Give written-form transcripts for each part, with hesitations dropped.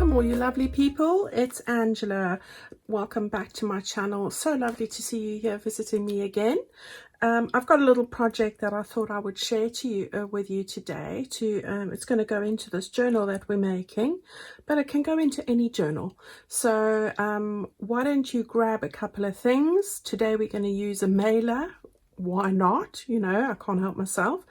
Welcome all you lovely people, it's Angela. Welcome back to my channel. So lovely to see you here visiting me again. I've got a little project that I thought I would share to you with you today. It's going to go into this journal that we're making, but it can go into any journal. So why don't you grab a couple of things. Today we're going to use a mailer. Why not? You know, I can't help myself.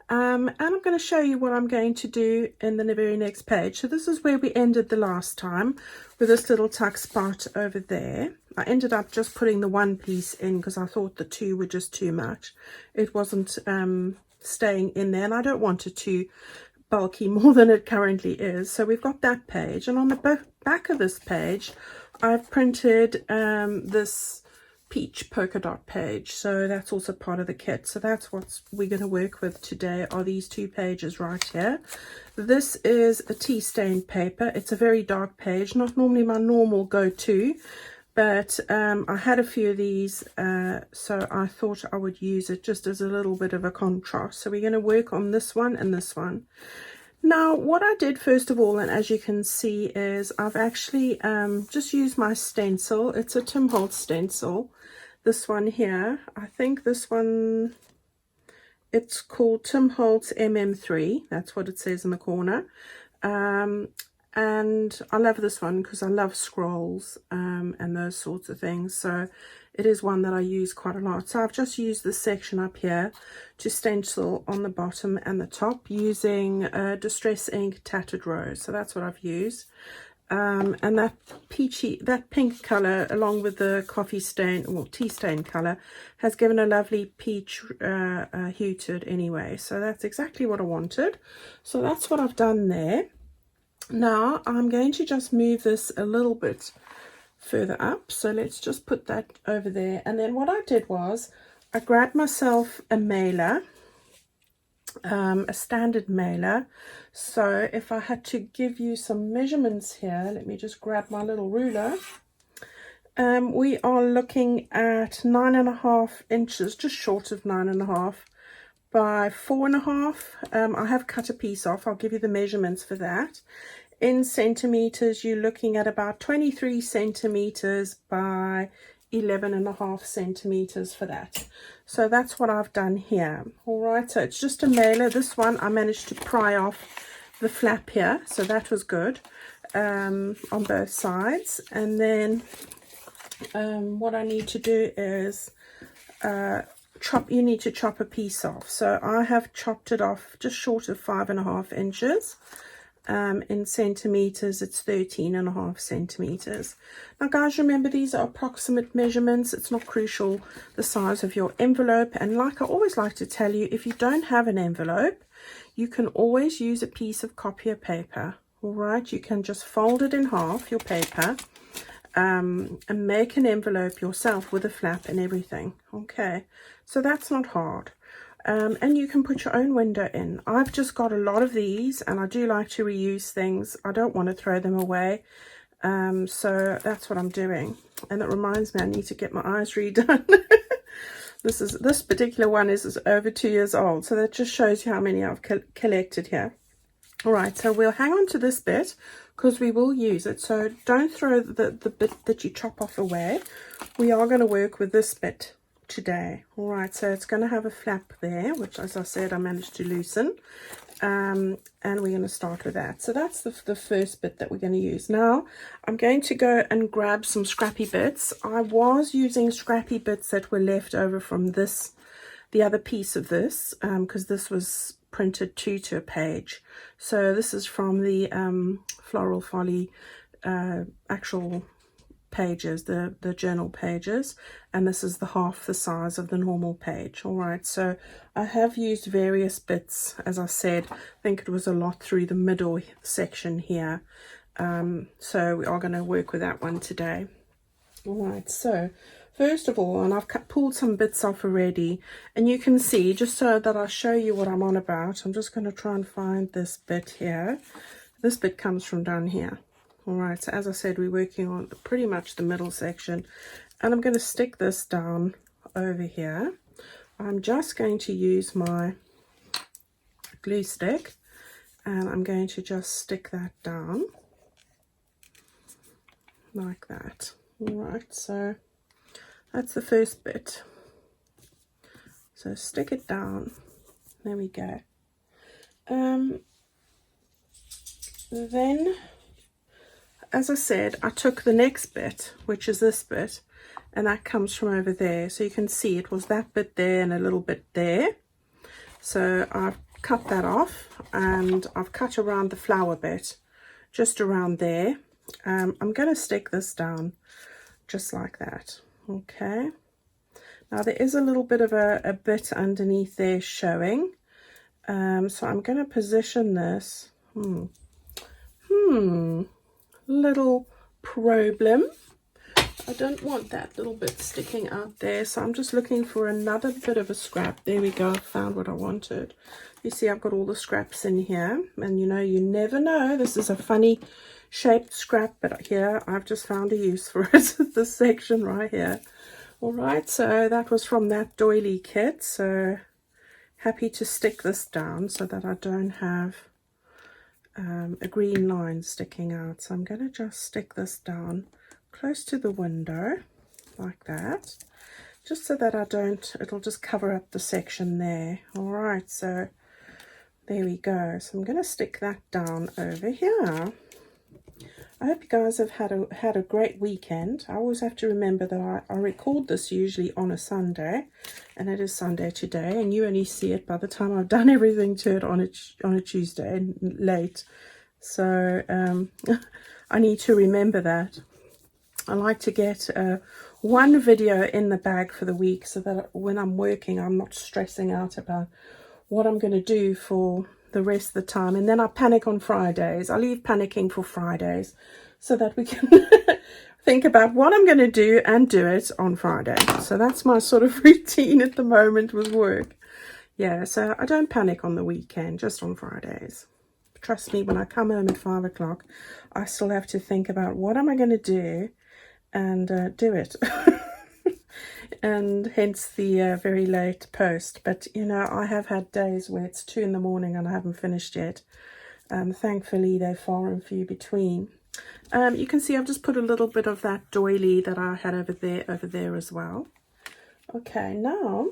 And I'm going to show you what I'm going to do in the very next page. So this is where we ended the last time, with this little tuck spot over there. I ended up just putting the one piece in because I thought the two were just too much. It wasn't staying in there, and I don't want it too bulky more than it currently is. So we've got that page, and on the back of this page I've printed this peach polka dot page, so that's also part of the kit. So that's what we're going to work with today, are these two pages right here. This is a tea stained paper. It's a very dark page, not normally my normal go-to, but I had a few of these, so I thought I would use it just as a little bit of a contrast. So we're going to work on this one and this one. Now, what I did first of all, and as you can see, is I've actually just used my stencil. It's a Tim Holtz stencil. This one here, I think this one, it's called Tim Holtz MM3. That's what it says in the corner. And I love this one because I love scrolls and those sorts of things. So it is one that I use quite a lot. So I've just used this section up here to stencil on the bottom and the top using Distress Ink Tattered Rose. So that's what I've used. And that pink color, along with the coffee stain or tea stain color, has given a lovely peach hue to it anyway. So that's exactly what I wanted. So that's what I've done there. Now I'm going to just move this a little bit further up, so let's just put that over there. And then what I did was I grabbed myself a mailer, a standard mailer. So if I had to give you some measurements here, let me just grab my little ruler. We are looking at 9.5 inches, just short of 9.5 by 4.5. I have cut a piece off. I'll give you the measurements for that. In centimeters, you're looking at about 23 centimeters by 11.5 centimeters for that. So that's what I've done here. All right, so it's just a mailer. This one I managed to pry off the flap here, so that was good, on both sides. And then what I need to do is you need to chop a piece off. So I have chopped it off just short of 5.5 inches. In centimeters, it's 13.5 centimeters. Now guys, remember, these are approximate measurements. It's not crucial the size of your envelope. And like I always like to tell you, if you don't have an envelope, you can always use a piece of copier paper. All right, you can just fold it in half, your paper, and make an envelope yourself with a flap and everything. Okay, so that's not hard. And you can put your own window in. I've just got a lot of these, and I do like to reuse things. I don't want to throw them away. So that's what I'm doing. And it reminds me, I need to get my eyes redone. This particular one is over 2 years old. So that just shows you how many I've collected here. All right, so we'll hang on to this bit because we will use it. So don't throw the bit that you chop off away. We are going to work with this bit today. All right, so it's going to have a flap there, which, as I said, I managed to loosen, and we're going to start with that. So that's the first bit that we're going to use. Now I'm going to go and grab some scrappy bits. I was using scrappy bits that were left over from the other piece of this, because this was printed to a page. So this is from the Floral Folly actual pages, the journal pages, and this is the half the size of the normal page. All right, so I have used various bits. As I said, I think it was a lot through the middle section here, so we are going to work with that one today. All right, so first of all, and I've pulled some bits off already, and you can see, just so that I show you what I'm on about, I'm just going to try and find this bit here. This bit comes from down here. All right, so as I said, we're working on pretty much the middle section, and I'm going to stick this down over here. I'm just going to use my glue stick, and I'm going to just stick that down. like that. All right, so that's the first bit. So stick it down. There we go. Then, as I said, I took the next bit, which is this bit, and that comes from over there. So you can see it was that bit there and a little bit there. So I've cut that off, and I've cut around the flower bit, just around there. I'm going to stick this down just like that. Okay. Now there is a little bit of a bit underneath there showing. So I'm going to position this. Little problem. I don't want that little bit sticking out there, so I'm just looking for another bit of a scrap. There we go, I found what I wanted. You see I've got all the scraps in here, and you know, you never know, this is a funny shaped scrap, but here I've just found a use for it. This section right here. All right, so that was from that doily kit. So happy to stick this down so that I don't have a green line sticking out. So I'm going to just stick this down close to the window like that, just so that I don't, it'll just cover up the section there. All right, so there we go. So I'm going to stick that down over here. I hope you guys have had a great weekend. I always have to remember that I record this usually on a Sunday, and it is Sunday today, and you only see it by the time I've done everything to it on a Tuesday late. So I need to remember that. I like to get one video in the bag for the week, so that when I'm working I'm not stressing out about what I'm going to do for the rest of the time, and then I panic on Fridays. I leave panicking for Fridays so that we can think about what I'm going to do and do it on Friday. So that's my sort of routine at the moment with work. Yeah, so I don't panic on the weekend, just on Fridays. Trust me, when I come home at 5 o'clock, I still have to think about what am I going to do and do it. And hence the very late post. But you know, I have had days where it's 2 in the morning and I haven't finished yet. Thankfully they're far and few between. You can see I've just put a little bit of that doily that I had over there as well. Okay, now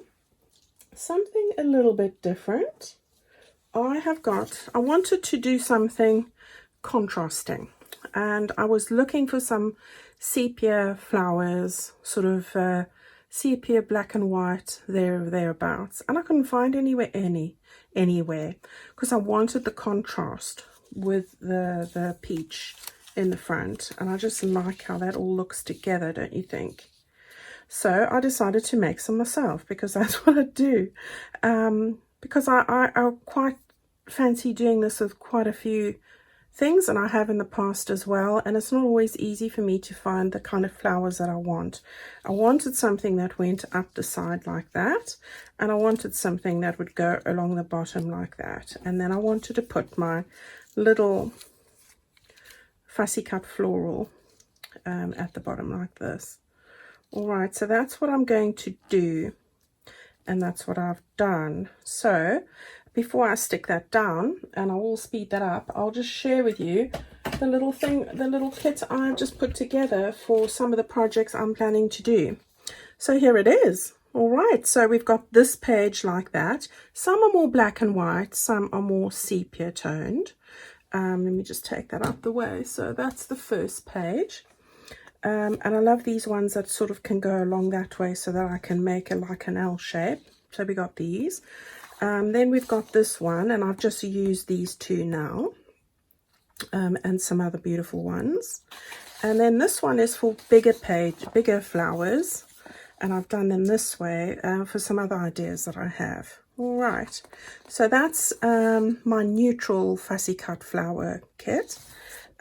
something a little bit different. I wanted to do something contrasting, and I was looking for some sepia flowers, sort of sepia black and white thereabouts, and I couldn't find anywhere because I wanted the contrast with the peach in the front, and I just like how that all looks together, don't you think? So I decided to make some myself, because that's what I do, because I quite fancy doing this with quite a few things, and I have in the past as well, and it's not always easy for me to find the kind of flowers that I want. I wanted something that went up the side like that, and I wanted something that would go along the bottom like that, and then I wanted to put my little fussy cut floral at the bottom like this. All right, so that's what I'm going to do, and that's what I've done. So before I stick that down, and I will speed that up, I'll just share with you the little kit I've just put together for some of the projects I'm planning to do. So here it is. All right, so we've got this page like that. Some are more black and white, some are more sepia toned. Let me just take that out the way. So that's the first page. And I love these ones that sort of can go along that way so that I can make it like an L shape. So we got these. Then we've got this one, and I've just used these two now, and some other beautiful ones. And then this one is for bigger flowers, and I've done them this way for some other ideas that I have. All right, so that's my neutral fussy cut flower kit.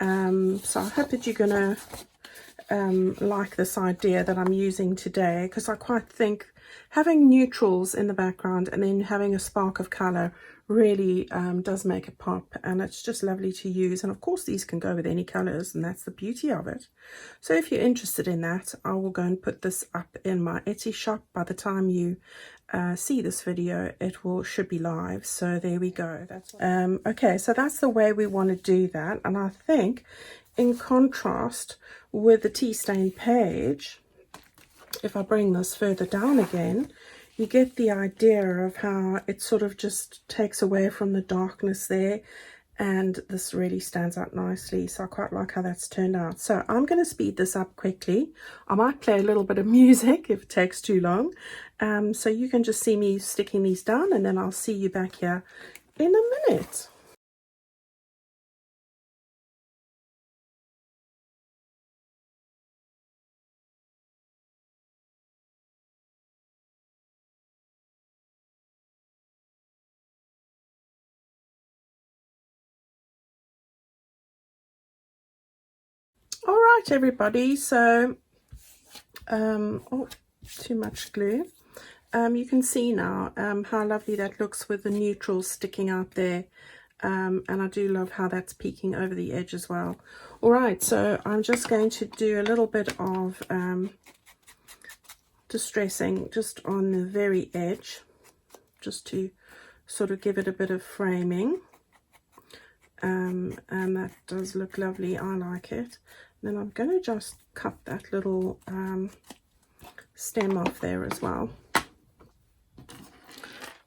So I hope that you're gonna like this idea that I'm using today, because I quite think having neutrals in the background and then having a spark of color really does make it pop, and it's just lovely to use. And of course these can go with any colors, and that's the beauty of it. So if you're interested in that, I will go and put this up in my Etsy shop. By the time you see this video, it should be live. So there we go. That's okay, so that's the way we want to do that. And I think in contrast with the tea stain page, if I bring this further down again, you get the idea of how it sort of just takes away from the darkness there, and this really stands out nicely. So I quite like how that's turned out. So I'm going to speed this up quickly. I might play a little bit of music if it takes too long. So you can just see me sticking these down, and then I'll see you back here in a minute. All right, everybody. So, oh, too much glue. You can see now how lovely that looks with the neutrals sticking out there. And I do love how that's peeking over the edge as well. All right, so I'm just going to do a little bit of distressing just on the very edge, just to sort of give it a bit of framing. And that does look lovely. I like it. Then I'm going to just cut that little stem off there as well.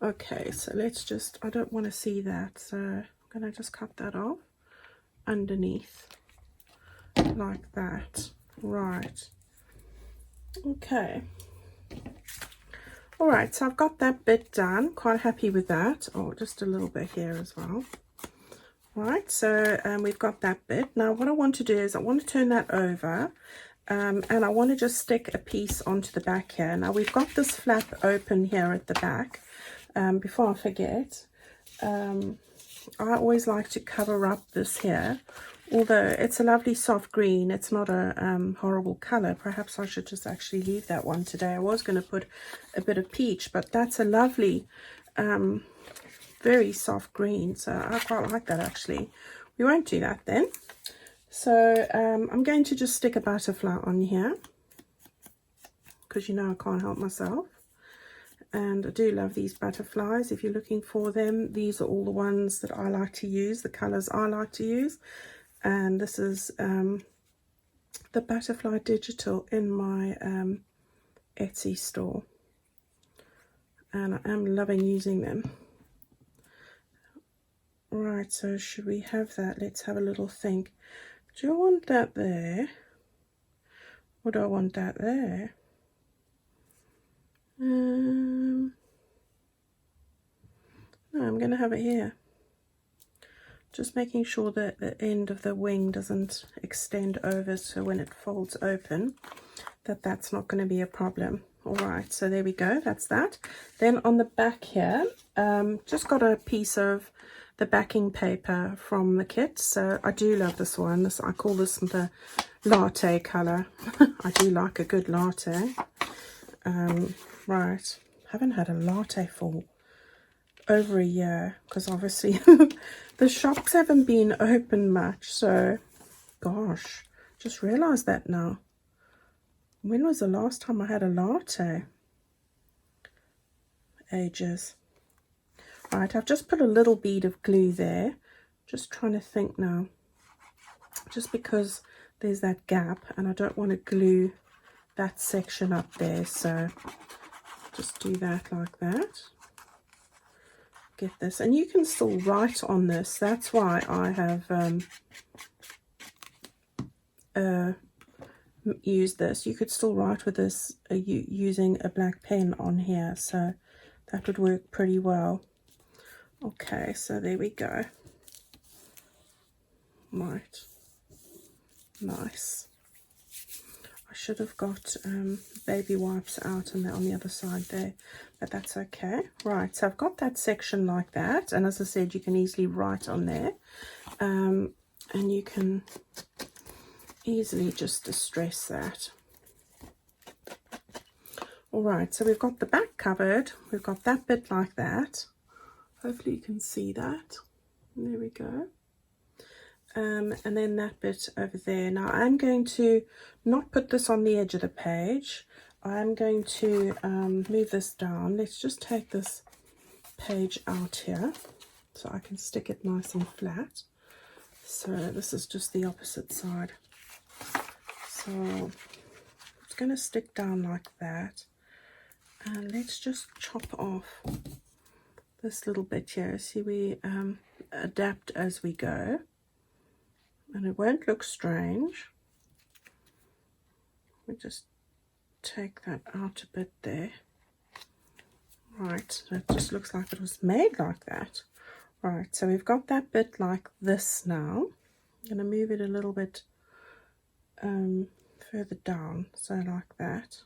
Okay, so let's just, I don't want to see that, so I'm going to just cut that off underneath like that. Right. Okay. All right, so I've got that bit done. Quite happy with that. Oh, just a little bit here as well. Right, so we've got that bit. Now what I want to do is I want to turn that over, and I want to just stick a piece onto the back here. Now we've got this flap open here at the back. Before I forget, I always like to cover up this here. Although it's a lovely soft green, it's not a horrible color. Perhaps I should just actually leave that one today. I was going to put a bit of peach, but that's a lovely very soft green, so I quite like that actually. We won't do that then. So I'm going to just stick a butterfly on here, because you know I can't help myself. And I do love these butterflies. If you're looking for them, these are all the ones that I like to use, the colors I like to use. And this is the butterfly digital in my Etsy store, and I am loving using them. Right, so should we have that? Let's have a little think. Do I want that there? Or do I want that there? No, I'm going to have it here. Just making sure that the end of the wing doesn't extend over, so when it folds open, that's not going to be a problem. All right, so there we go. That's that. Then on the back here, just got a piece of the backing paper from the kit. So I do love this one. I call this the latte color. I do like a good latte. Right, haven't had a latte for over a year, because obviously the shops haven't been open much. So gosh, just realized that now. When was the last time I had a latte? Ages. Right, I've just put a little bead of glue there. Just trying to think now. Just because there's that gap and I don't want to glue that section up there. So just do that like that. Get this. And you can still write on this. That's why I have used this. You could still write with this using a black pen on here. So that would work pretty well. Okay, so there we go. Right, nice. I should have got baby wipes out and on the other side there, but that's okay. Right, so I've got that section like that, and as I said, you can easily write on there, and you can easily just distress that. All right, so we've got the back covered. We've got that bit like that. Hopefully you can see that. And there we go. And then that bit over there. Now I'm going to not put this on the edge of the page. I'm going to move this down. Let's just take this page out here so I can stick it nice and flat. So this is just the opposite side. So it's going to stick down like that. And let's just chop off this little bit here. See, we adapt as we go. And it won't look strange. We just take that out a bit there. Right, so it just looks like it was made like that. Right, so we've got that bit like this now. I'm going to move it a little bit further down, so like that,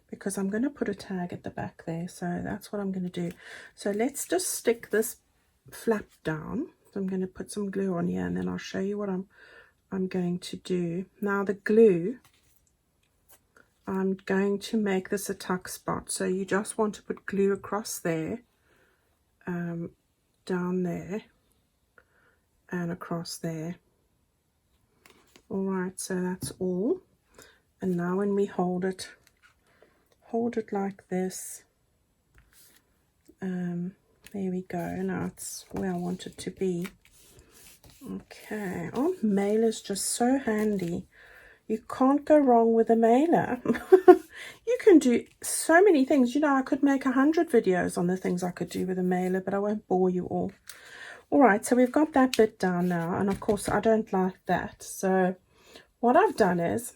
because I'm going to put a tag at the back there, so that's what I'm going to do. So let's just stick this flap down. So I'm going to put some glue on here, and then I'll show you what I'm going to do. Now the glue, I'm going to make this a tuck spot, so you just want to put glue across there, down there, and across there. All right, so that's all. And now when we hold it like this. There we go. Now it's where I want it to be. Okay. Oh, mailer's just so handy. You can't go wrong with a mailer. You can do so many things. You know, I could make 100 videos on the things I could do with a mailer, but I won't bore you all. All right, so we've got that bit down now, and of course I don't like that. So what I've done is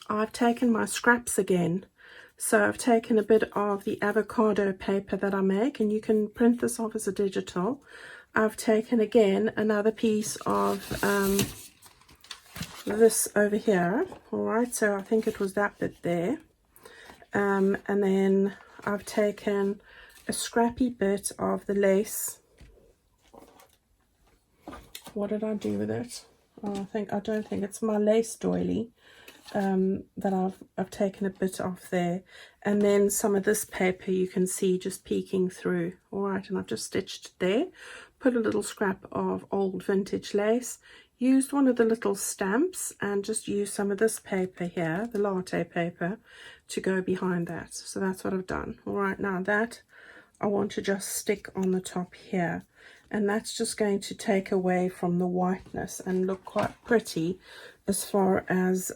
I've taken my scraps again. So I've taken a bit of the avocado paper that I make, and you can print this off as a digital. I've taken again another piece of this over here. All right, so I think it was that bit there. And then I've taken a scrappy bit of the lace. What did I do with it? Oh, I don't think it's my lace doily that I've taken a bit off there, and then some of this paper you can see just peeking through. All right, and I've just stitched there, put a little scrap of old vintage lace, used one of the little stamps, and just used some of this paper here, the latte paper, to go behind that. So that's what I've done. All right, now that I want to just stick on the top here, and that's just going to take away from the whiteness and look quite pretty as far as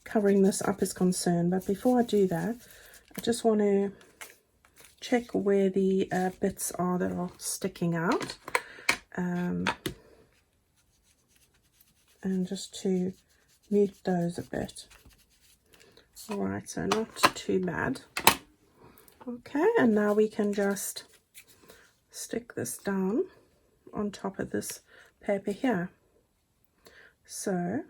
covering this up is concerned. But before I do that, I just want to check where the bits are that are sticking out, and just to mute those a bit. All right, so not too bad. Okay, and now we can just stick this down on top of this paper here. So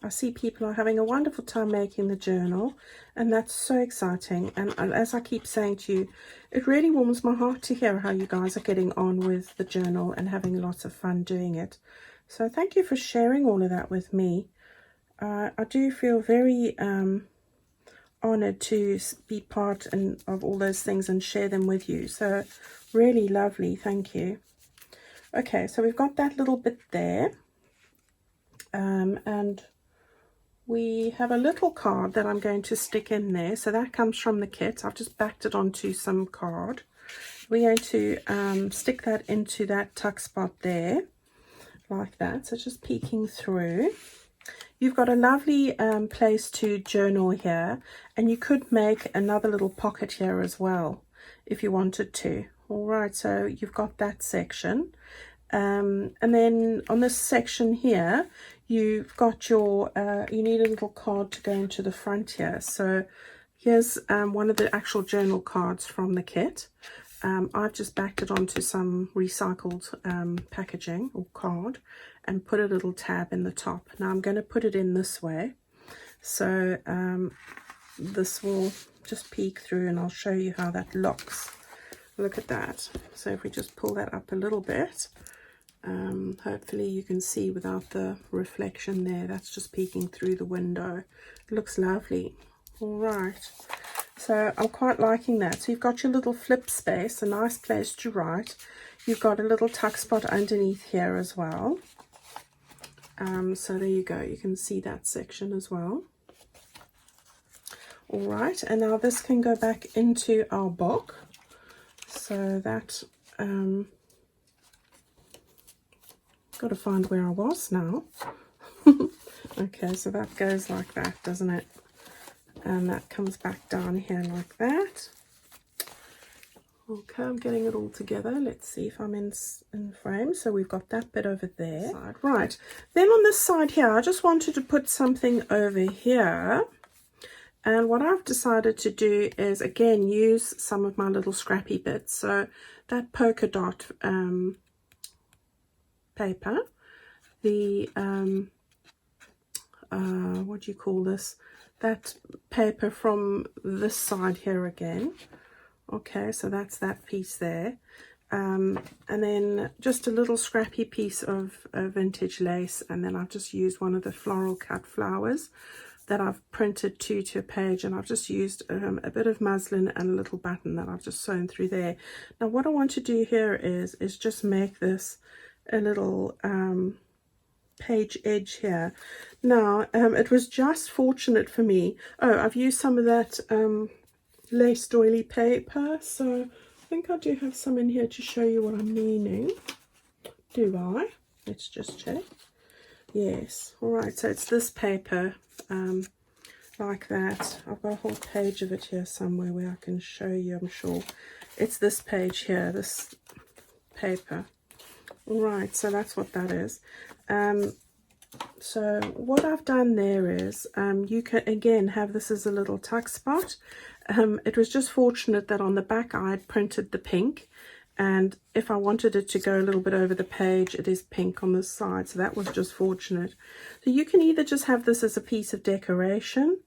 I see people are having a wonderful time making the journal, and that's so exciting. And as I keep saying to you, it really warms my heart to hear how you guys are getting on with the journal and having lots of fun doing it. So thank you for sharing all of that with me. I do feel very honored to be part of all those things and share them with you. So really lovely, thank you. Okay, so we've got that little bit there, and we have a little card that I'm going to stick in there. So that comes from the kit. I've just backed it onto some card. We're going to stick that into that tuck spot there, like that. So just peeking through. You've got a lovely place to journal here, and you could make another little pocket here as well if you wanted to. All right, so you've got that section, and then on this section here you've got your you need a little card to go into the front here. So here's one of the actual journal cards from the kit. I've just backed it onto some recycled packaging or card and put a little tab in the top. Now I'm going to put it in this way, so this will just peek through, and I'll show you how that looks. Look at that. So if we just pull that up a little bit, hopefully you can see without the reflection there, that's just peeking through the window. It looks lovely. All right, so I'm quite liking that. So you've got your little flip space, a nice place to write. You've got a little tuck spot underneath here as well. So there you go, you can see that section as well. All right, and now this can go back into our book. So that, got to find where I was now. Okay, so that goes like that, doesn't it? And that comes back down here like that. Okay, I'm getting it all together. Let's see if I'm in frame. So we've got that bit over there. Right, then on this side here, I just wanted to put something over here. And what I've decided to do is, again, use some of my little scrappy bits. So that polka dot paper, the, what do you call this? That paper from this side here again. Okay, so that's that piece there. And then just a little scrappy piece of vintage lace. And then I've just used one of the floral cut flowers that I've printed to a page, and I've just used a bit of muslin and a little button that I've just sewn through there. Now what I want to do here is just make this a little page edge here. Now it was just fortunate for me. Oh, I've used some of that lace doily paper, so I think I do have some in here to show you what I'm meaning. Do I? Let's just check. Yes. All right, so it's this paper, like that. I've got a whole page of it here somewhere where I can show you, I'm sure. It's this page here, this paper. All right, so that's what that is. So what I've done there is, you can again have this as a little tuck spot. It was just fortunate that on the back I had printed the pink, and if I wanted it to go a little bit over the page, it is pink on this side, so that was just fortunate. So you can either just have this as a piece of decoration,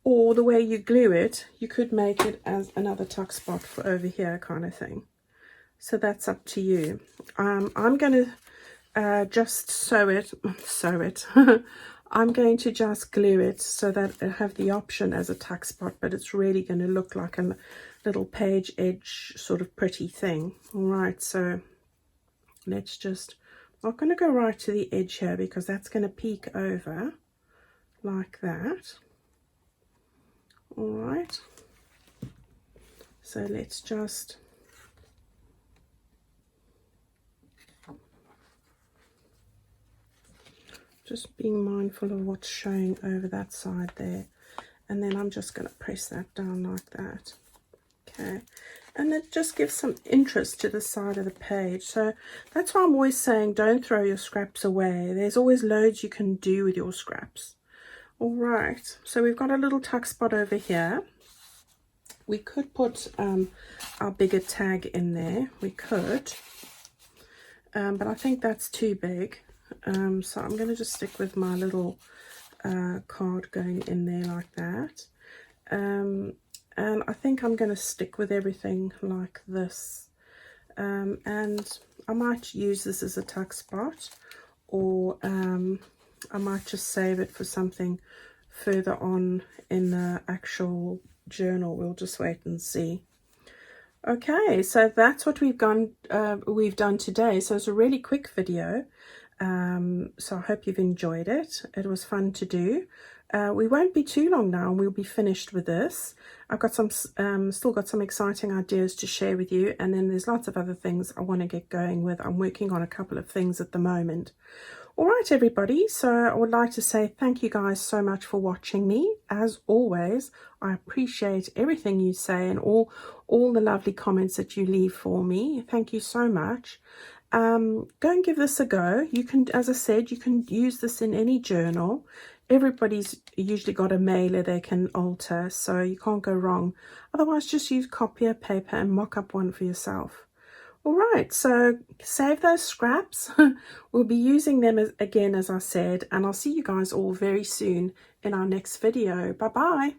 or the way you glue it, you could make it as another tuck spot for over here kind of thing. So that's up to you. I'm going to just sew it. I'm going to just glue it so that I have the option as a tuck spot, but it's really going to look like a little page edge sort of pretty thing. All right, so let's just, I'm not going to go right to the edge here because that's going to peek over like that. All right, so let's just being mindful of what's showing over that side there, and then I'm just going to press that down like that. Okay, and it just gives some interest to the side of the page. So that's why I'm always saying don't throw your scraps away. There's always loads you can do with your scraps. All right, so we've got a little tuck spot over here. We could put our bigger tag in there, we could, but I think that's too big. So I'm going to just stick with my little card going in there like that. And I think I'm going to stick with everything like this. And I might use this as a tuck spot, or I might just save it for something further on in the actual journal. We'll just wait and see. Okay, so that's what we've done today. So it's a really quick video. So I hope you've enjoyed it. It was fun to do. We won't be too long now and we'll be finished with this. I've got some still got some exciting ideas to share with you, and then there's lots of other things I want to get going with. I'm working on a couple of things at the moment. All right, everybody, so I would like to say thank you guys so much for watching me. As always, I appreciate everything you say and all the lovely comments that you leave for me. Thank you so much. Go and give this a go. You can, as I said, you can use this in any journal. Everybody's usually got a mailer they can alter, so you can't go wrong. Otherwise, just use copier paper and mock up one for yourself. All right, so save those scraps. We'll be using them again, as I said, and I'll see you guys all very soon in our next video. Bye-bye.